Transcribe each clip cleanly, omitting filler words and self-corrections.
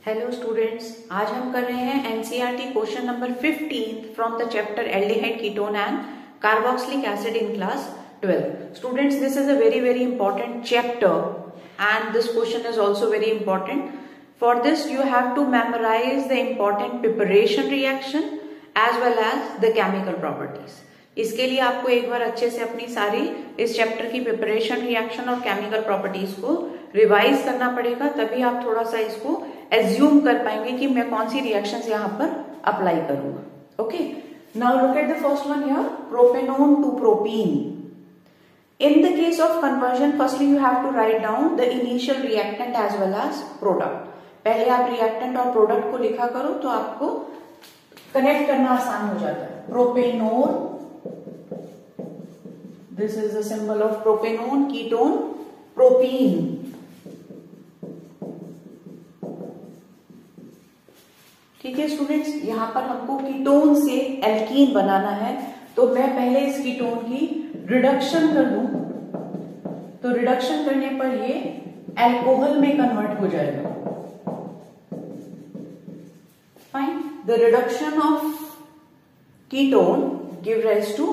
Hello students, आज हम कर रहे हैं NCERT question number 15 from the chapter aldehyde ketone and carboxylic acid in class 12. Students, this is a very important chapter and this question is also very important. For this you have to memorize the important preparation reaction as well as the chemical properties. इसके लिए आपको एक बार अच्छे से अपनी सारी इस chapter की प्रिपरेशन, रिएक्शन और केमिकल प्रॉपर्टीज को रिवाइज करना पड़ेगा, तभी आप थोड़ा सा इसको एज्यूम कर पाएंगे कि मैं कौन सी रिएक्शंस यहाँ पर अप्लाई करूंगा. Okay, now look at the first one here, propanone to propene. In the case of conversion, firstly you have to write down the initial reactant as well as product. पहले आप reactant और product को लिखा करो तो आपको connect करना आसान हो जाता है. Propanone, this is the symbol of propanone, ketone, propene. ठीक है स्टूडेंट्स, यहां पर हमको कीटोन से एल्कीन बनाना है, तो मैं पहले इस कीटोन की रिडक्शन कर दूं, तो रिडक्शन करने पर ये अल्कोहल में कन्वर्ट हो जाएगा. Fine, the reduction of ketone give rise to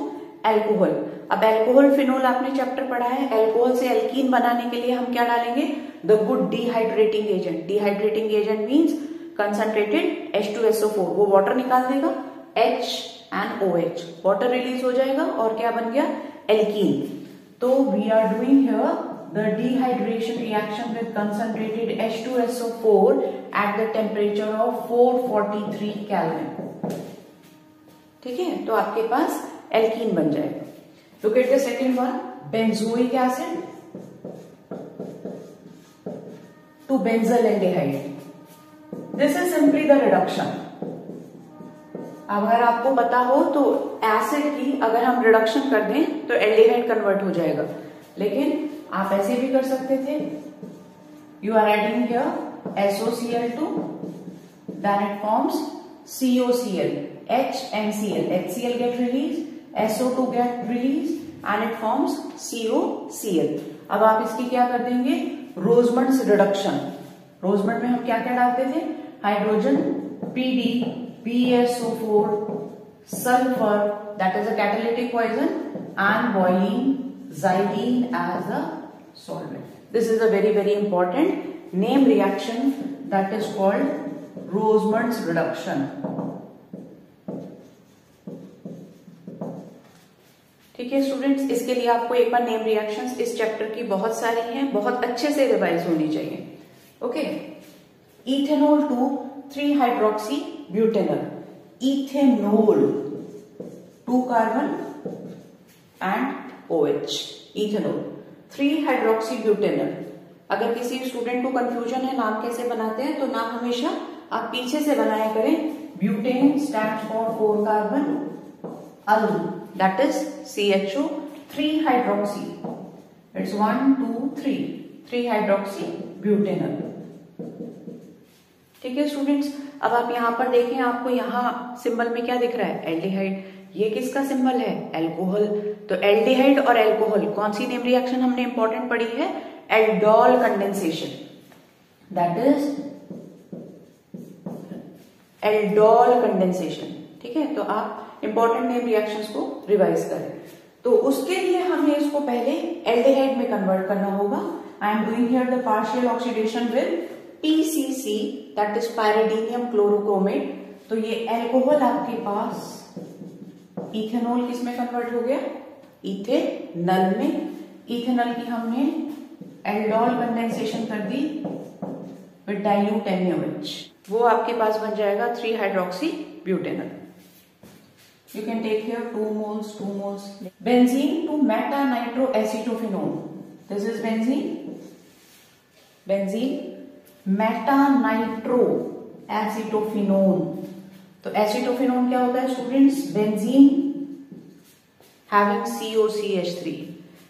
alcohol. अब अल्कोहल फिनोल आपने चैप्टर पढ़ा है, अल्कोहल से एल्कीन बनाने के लिए हम क्या डालेंगे? The good dehydrating agent. Dehydrating agent means concentrated H2SO4. वो वाटर निकाल देगा, H and OH, water release हो जाएगा और क्या बन गया? एल्कीन. तो we are doing here the dehydration reaction with concentrated H2SO4 at the temperature of 443 kelvin. ठीक है, तो आपके पास एल्कीन बन जाएगा. Look at the second one, benzoic acid to benzaldehyde. This is simply the reduction. अगर आपको पता हो तो एसिड की अगर हम रिडक्शन कर दें तो एल्डिहाइड कन्वर्ट हो जाएगा, लेकिन आप ऐसे भी कर सकते थे. You are adding here SOCl2, then it forms COCl, HNCl, HCl get released, SO2 get released and it forms COCl. अब आप इसकी क्या कर देंगे? रोजमंड्स रिडक्शन. रोजमंड में हम क्या क्या डालते थे? Hydrogen, PD, PSO4, sulfur, that is a catalytic poison, and boiling xylene as a solvent. This is a very important name reaction that is called Rosemond's reduction. ठीक है स्टूडेंट्स, इसके लिए आपको एक बार नेम रिएक्शंस इस चैप्टर की बहुत सारी हैं, बहुत अच्छे से रिवाइज होनी चाहिए. Okay, ethanol to 3 hydroxy butanol. Ethanol 2 carbon and OH, ethanol 3 hydroxy butanol. अगर किसी स्टूडेंट को कंफ्यूजन है नाम कैसे बनाते हैं, तो नाम हमेशा आप पीछे से बनाया करें. Butane stands for 4 carbon, al that is CHO, 3 hydroxy, it's 1 2 3 hydroxy butanol. ठीक है स्टूडेंट्स, अब आप यहां पर देखें, आपको यहां सिंबल में क्या दिख रहा है? एल्डिहाइड. ये किसका सिंबल है? एल्कोहल. तो एल्डिहाइड और एल्कोहल, कौन सी नेम रिएक्शन हमने इंपॉर्टेंट पढ़ी है? Aldol condensation, that is aldol condensation. ठीक है, तो आप इंपॉर्टेंट नेम रिएक्शंस को रिवाइज करें. तो उसके लिए हमें इसको पहले एल्डिहाइड में कन्वर्ट करना होगा. I am doing here the partial oxidation with PCC, that is pyridinium chlorochromate. तो ये अल्कोहल आपके पास इथेनॉल किस में कन्वर्ट हो गया? इथेनॉल में. इथेनॉल की हमने एल्डोल कंडेंसेशन कर दी विद डाइल्यूट NaOH. वो आपके पास बन जाएगा 3 hydroxy butanol. You can take here 2 moles. Benzene to meta-nitroacetophenone. This is benzene. Meta-nitroacetophenone. तो acetophenone क्या होता है students? Benzene having COCH3.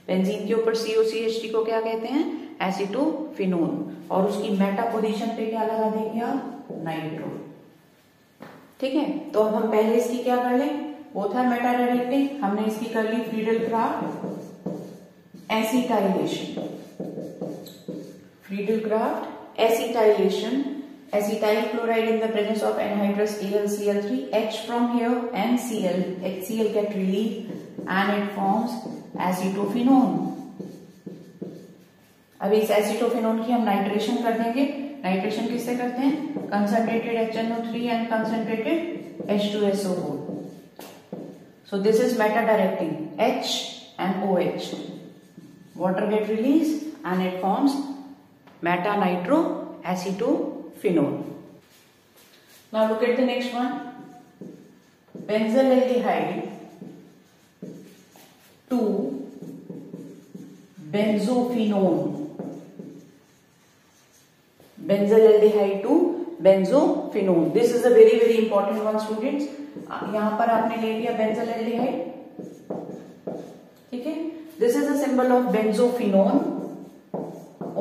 Benzene के ऊपर COCH3 को क्या कहते हैं? एसिटोफिनोन. और उसकी मेटा पोजीशन पे क्या लगा देंगे आप? नाइट्रो. ठीक है, तो अब हम पहले इसकी क्या कर लें? Both are meta radical. हमने इसकी कर ली Friedel Craft acetylation. Friedel Craft acetylation acetyl chloride in the presence of anhydrous AlCl3, H from here and HCl get released and it forms acetophenone. अब इस एसिटोफेनोन की हम नाइट्रेशन कर देंगे। नाइट्रेशन किससे करते हैं? Concentrated HNO3 and concentrated H2SO4. So this is meta directing H and OH. Water get released and it forms meta nitro acetophenone. Now look at the next one. Benzaldehyde to benzophenone. Benzaldehyde to benzophenone. This is a very important one students. यहां पर आपने ले लिया benzaldehyde, ठीक है। This is a symbol of benzophenone.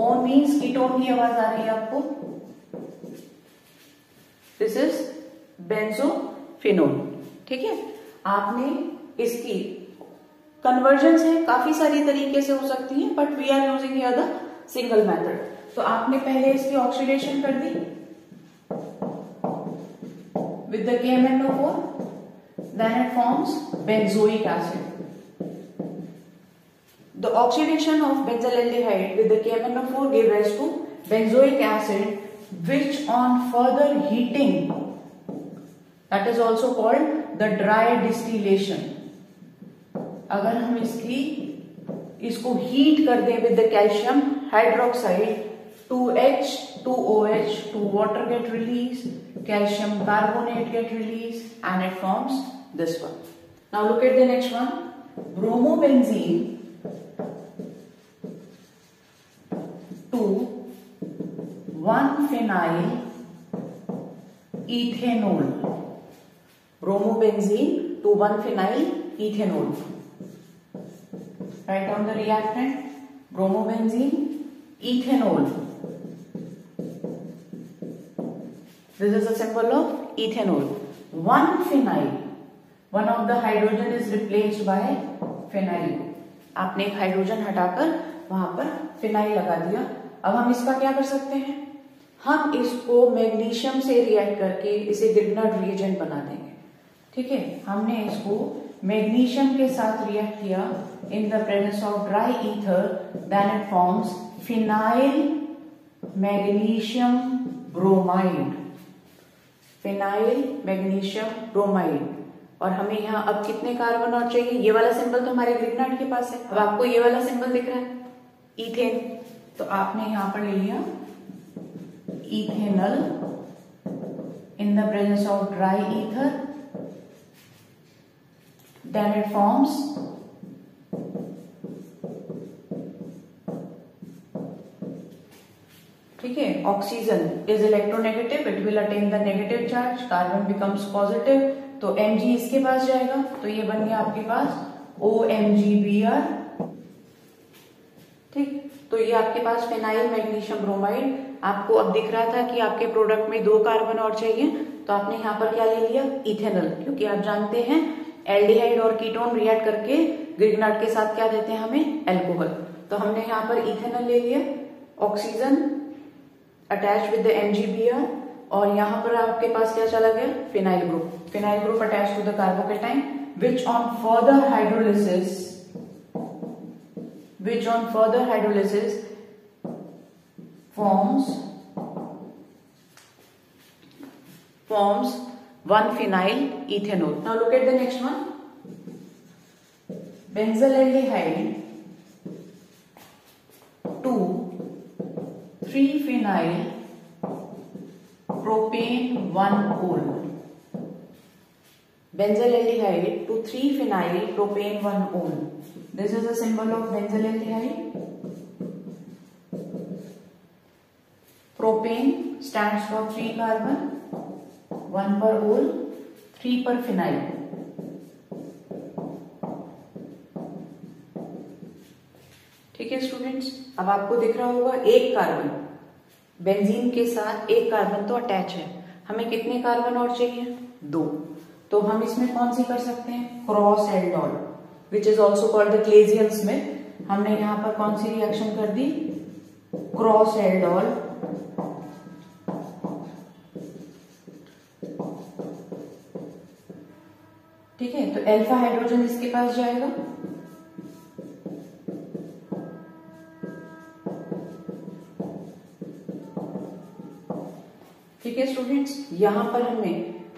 On means ketone की आवाज आ रही है आपको। This is benzophenone, ठीक है। आपने इसकी कन्वर्जन है काफी सारी तरीके से हो सकती है, but we are using here the single method. तो आपने पहले इसकी ऑक्सीडेशन कर दी with the KMnO4, then it forms benzoic acid. The oxidation of benzaldehyde with the KMnO4 gave rise to benzoic acid, which on further heating, that is also called the dry distillation. अगर हम इसको heat कर दें with the calcium hydroxide, 2H, 2OH, 2 water get released, calcium carbonate get released, and it forms this one. Now look at the next one. Bromobenzene to 1-phenyl ethanol. Bromobenzene to 1-phenyl ethanol. Write down the reactant. Bromobenzene, ethanol. This is a symbol of ethanol. 1-phenyl. One of the hydrogen is replaced by phenyl. आपने एक hydrogen हटाकर वहां पर phenyl लगा दिया। अब हम इसका क्या कर सकते हैं? हम इसको मैग्नीशियम से रिएक्ट करके इसे ग्रिग्नार्ड रिएजेंट बना देंगे, ठीक है। हमने इसको मैग्नीशियम के साथ रिएक्ट किया in the presence of dry ether, then it forms phenyl magnesium bromide. Phenyl magnesium bromide. और हमें यहाँ अब कितने कार्बन और चाहिए? ये वाला सिंबल तो हमारे ग्रिग्नार्ड के पास है। अब आपको ये वाला सिंबल दिख रहा है, इथेन, तो आपने यहाँ पर ले लिया ethanal in the presence of dry ether, then it forms ठीक है। Oxygen is electronegative, it will attain the negative charge, carbon becomes positive, तो Mg इसके पास जाएगा, तो ये बन गया आपके पास OMgBr, ठीक। तो ये आपके पास फिनाइल मैग्नीशियम ब्रोमाइड। आपको अब दिख रहा था कि आपके प्रोडक्ट में 2 कार्बन और चाहिए, तो आपने यहाँ पर क्या ले लिया? इथेनॉल, क्योंकि आप जानते हैं एल्डिहाइड और कीटोन रिएक्ट करके ग्रिग्नार्ड के साथ क्या देते हैं हमें? एल्कोहल। तो हमने यहाँ पर इथेनॉल ले लिया, oxygen attach with the MgBr, और यहां पर आपके पास क्या चला गया? Phenyl group. Phenyl group attach to the carbocation, which on further hydrolysis forms 1-phenyl ethanol. Now look at the next one. Benzaldehyde to 3-phenyl propane 1-ol. Benzaldehyde to 3-phenyl propane 1-ol. This is a symbol of benzaldehyde. Propane stands for 3 carbon, 1 per ol, 3 per phenyl. ठीक है students, अब आपको दिख रहा होगा एक carbon benzene के साथ, एक कार्बन तो अटैच है, हमें कितने कार्बन और चाहिए? 2। तो हम इसमें कौन सी कर सकते हैं? Cross aldol, which is also called the Claisen Smith. हमने यहां पर कौन सी रिएक्शन कर दी? क्रॉस एल्डोल ठीक है, तो अल्फा हाइड्रोजन इसके पास जाएगा, ठीक है स्टूडेंट्स। यहां पर हमने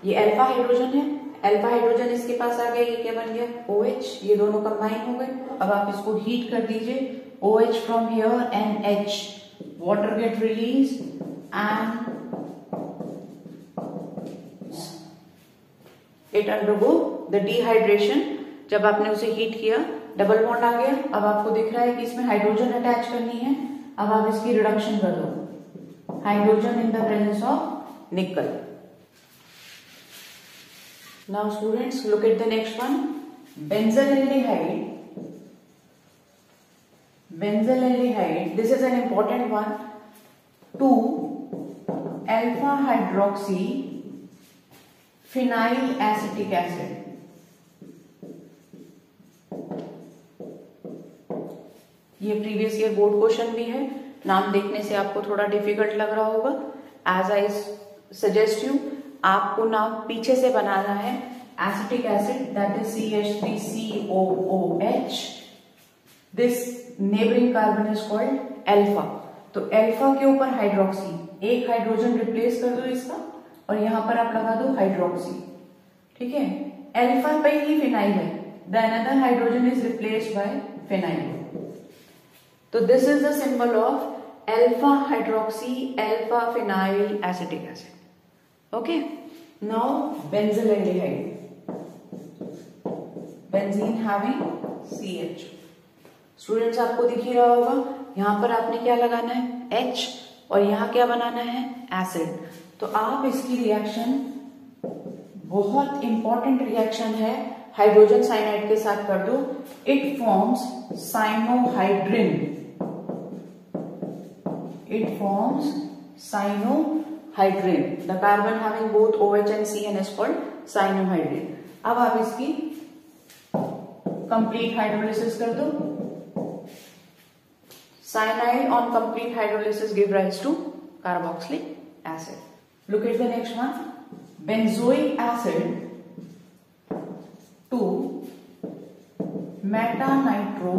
ये अल्फा हाइड्रोजन है, अल्फा हाइड्रोजन इसके पास आ गया, ये क्या बन गया OH, ये दोनों कंबाइन हो गए। अब आप इसको हीट कर दीजिए, OH from here and H, water get release and it undergo the dehydration. जब आपने उसे हीट किया, डबल बॉन्ड आ गया। अब आपको दिख रहा है कि इसमें हाइड्रोजन अटैच करनी है। अब आप इसकी रिडक्शन कर दो, hydrogen in the presence of निकल। Now students, look at the next one. Benzaldehyde. Benzaldehyde. This is an important one. 2-alpha hydroxy phenyl acetic acid. ये प्रीवियस ईयर बोर्ड क्वेश्चन भी है, नाम देखने से आपको थोड़ा डिफिकल्ट लग रहा होगा। एज आई सजेस्ट यू, आपको नाम पीछे से बनाना है। Acetic acid that is CH3COOH, this neighbouring carbon is called alpha. तो अल्फा के ऊपर हाइड्रोक्सी, एक हाइड्रोजन रिप्लेस कर दो इसका और यहां पर आप लगा दो हाइड्रोक्सी, ठीक है। अल्फा पे ही फिनाइल है, the another hydrogen is replaced by phenyl. तो this is the symbol of alpha hydroxy alpha phenyl acetic acid. Okay, now benzaldehyde, benzene having CH। Students आपको दिख ही रहा होगा, यहां पर आपने क्या लगाना है H और यहां क्या बनाना है एसिड। तो आप इसकी रिएक्शन, बहुत इंपॉर्टेंट रिएक्शन है, हाइड्रोजन साइनाइड के साथ कर दो। It forms cyanohydrin, it forms cyanohydrin. The carbon having both OH and CN is called cyanohydrin। अब आप इसकी कंप्लीट हाइड्रोलिसिस कर दो। Cyanide on complete hydrolysis give rise to carboxylic acid। Look at the next one, benzoic acid to metanitro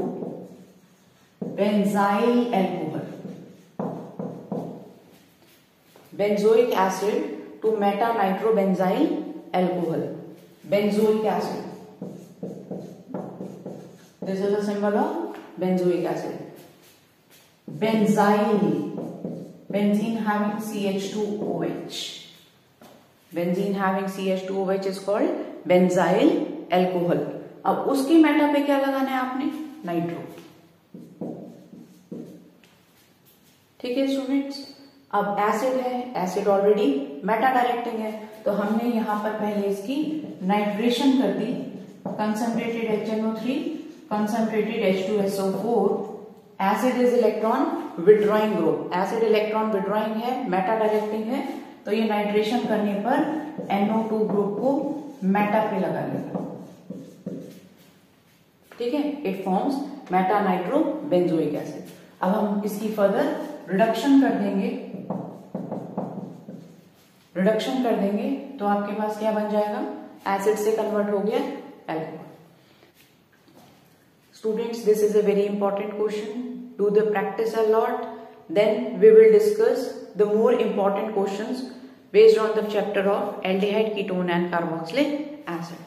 benzyl alcohol। Benzoic acid to metanitro-benzyl alcohol। Benzoic acid, this is a symbol of benzoic acid। Benzyl, benzene having CH2OH, benzene having CH2OH is called benzyl alcohol। अब उसकी Meta पे क्या लगाना है आपने nitro, ठीक है students. अब एसिड है, एसिड ऑलरेडी मेटा डायरेक्टिंग है, तो हमने यहां पर पहले इसकी नाइट्रेशन कर दी। Concentrated HNO3, concentrated H2SO4। Acid is electron withdrawing group, acid electron withdrawing है, मेटा डायरेक्टिंग है, तो ये नाइट्रेशन करने पर NO2 ग्रुप को मेटा पे लगा लेगा, ठीक है। It forms Meta nitro benzoic acid. अब हम इसकी फर्दर रिडक्शन कर देंगे, रिडक्शन कर देंगे तो आपके पास क्या बन जाएगा, एसिड से कन्वर्ट हो गया alcohol. Students, this is a very important question, do the practice a lot, then we will discuss the more important questions based on the chapter of aldehyde, ketone and carboxylic acid.